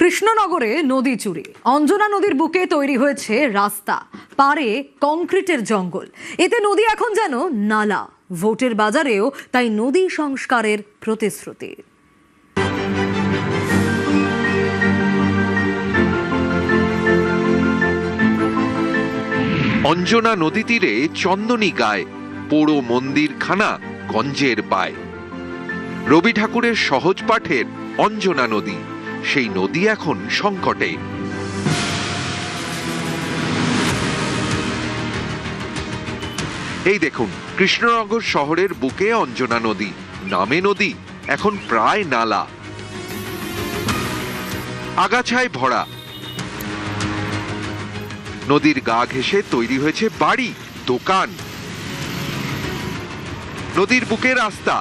কৃষ্ণনগরে নদী চুরি, অঞ্জনা নদীর বুকে তৈরি হয়েছে রাস্তা, পারে কংক্রিটের জঙ্গল। এতে নদী এখন যেন নালা। ভোটের বাজারেও তাই নদী সংস্কারের প্রতিশ্রুতি। অঞ্জনা নদী তীরে চন্দনী গায়, পোড়ো মন্দির খানা গঞ্জের পায়। রবি ঠাকুরের সহজ পাঠের অঞ্জনা নদী, সেই নদী এখন সংকটে। এই দেখুন, কৃষ্ণনগর শহরের বুকে অঞ্জনা নদী, নামে নদী, এখন প্রায় নালা, আগাছায় ভরা। নদীর গা ঘেঁষে তৈরি হয়েছে বাড়ি, দোকান, নদীর বুকে রাস্তা।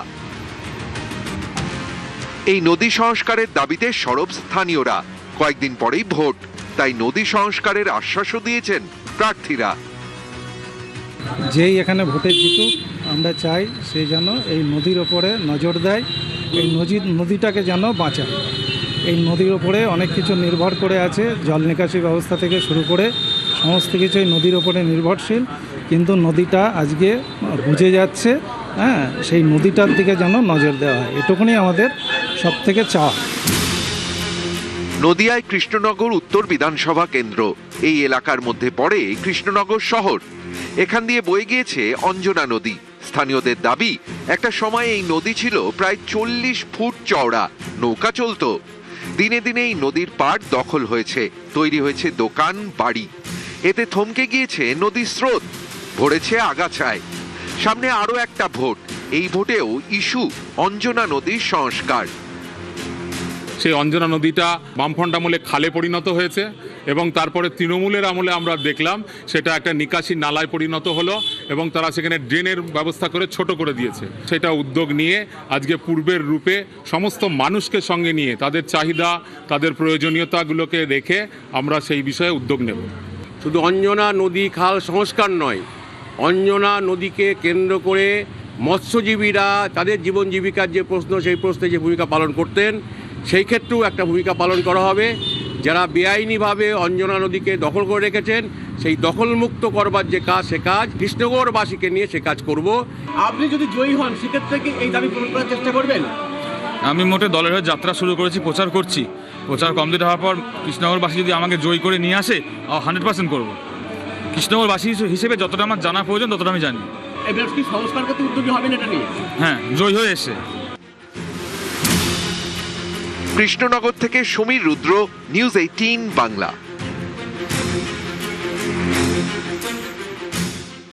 এই নদী সংস্কারের দাবিতে সরব স্থানীয়রা। কয়েকদিন পরেই ভোট, তাই নদী সংস্কারের আশ্বাসও দিয়েছেন প্রার্থীরা। যেই এখানে ভোটে জিতুক, আমরা চাই সে যেন এই নদীর ওপরে নজর দেয়, এই নদীটাকে যেন বাঁচায়। এই নদীর ওপরে অনেক কিছু নির্ভর করে আছে, জল নিকাশি ব্যবস্থা থেকে শুরু করে সমস্ত কিছু এই নদীর ওপরে নির্ভরশীল। কিন্তু নদীটা আজকে বুঝে যাচ্ছে, সেই নদীটার দিকে যেন নজর দেওয়া হয়, এটুকুনি আমাদের সব থেকে চাওয়া। নদিয়ায় কৃষ্ণনগর উত্তর বিধানসভা কেন্দ্র, এই এলাকার মধ্যে পড়ে কৃষ্ণনগর শহর। এখান দিয়ে বয়ে গিয়েছে অঞ্জনা নদী। স্থানীয়দের দাবি, একটা সময় এই নদী ছিল প্রায় 40 ফুট চওড়া, নৌকা চলতো। দিনে দিনে এই নদীর পাড় দখল হয়েছে, তৈরি হয়েছে দোকান, বাড়ি। এতে থমকে গিয়েছে নদীর স্রোত, ভরেছে আগাছায়। সামনে আরো একটা ভোট, এই ভোটেও ইস্যু অঞ্জনা নদীর সংস্কার। সেই অঞ্জনা নদীটা বামফ্রন্ট আমলে খালে পরিণত হয়েছে এবং তারপরে তৃণমূলের আমলে আমরা দেখলাম সেটা একটা নিকাশি নালায় পরিণত হলো এবং তারা সেখানে ড্রেনের ব্যবস্থা করে ছোট করে দিয়েছে। সেটা উদ্যোগ নিয়ে আজকে পূর্বের রূপে সমস্ত মানুষকে সঙ্গে নিয়ে তাদের চাহিদা, তাদের প্রয়োজনীয়তাগুলোকে রেখে আমরা সেই বিষয়ে উদ্যোগ নেব। শুধু অঞ্জনা নদী খাল সংস্কার নয়, অঞ্জনা নদীকে কেন্দ্র করে মৎস্যজীবীরা তাদের জীবন জীবিকার যে প্রশ্ন, সেই প্রশ্নে যে ভূমিকা পালন করতেন, সেই ক্ষেত্রেও একটা ভূমিকা পালন করা হবে। যারা বেআইনিভাবে অঞ্জনা নদীকে দখল করে রেখেছেন, সেই দখলমুক্ত করবার যে কাজ, সে কাজ কৃষ্ণনগরবাসীকে নিয়ে সে কাজ করব। আপনি যদি জয়ী হন, সেক্ষেত্রে কি এই দাবি পূরণ করার চেষ্টা করবেন? আমি মোটে দলের হয়ে যাত্রা শুরু করেছি, প্রচার করছি। প্রচার কমপ্লিট হওয়ার পর কৃষ্ণনগরবাসী যদি আমাকে জয়ী করে নিয়ে আসে, 100% করবো। কৃষ্ণনগরবাসী হিসেবে যতটা আমার জানা প্রয়োজন ততটা আমি জানি। এবার কি সংস্কার করতে উদ্যোগী হবেন এটা নিয়ে? হ্যাঁ, জয়ী হয়ে এসে। কৃষ্ণনগর থেকে সমীর রুদ্র, নিউজ 18 বাংলা।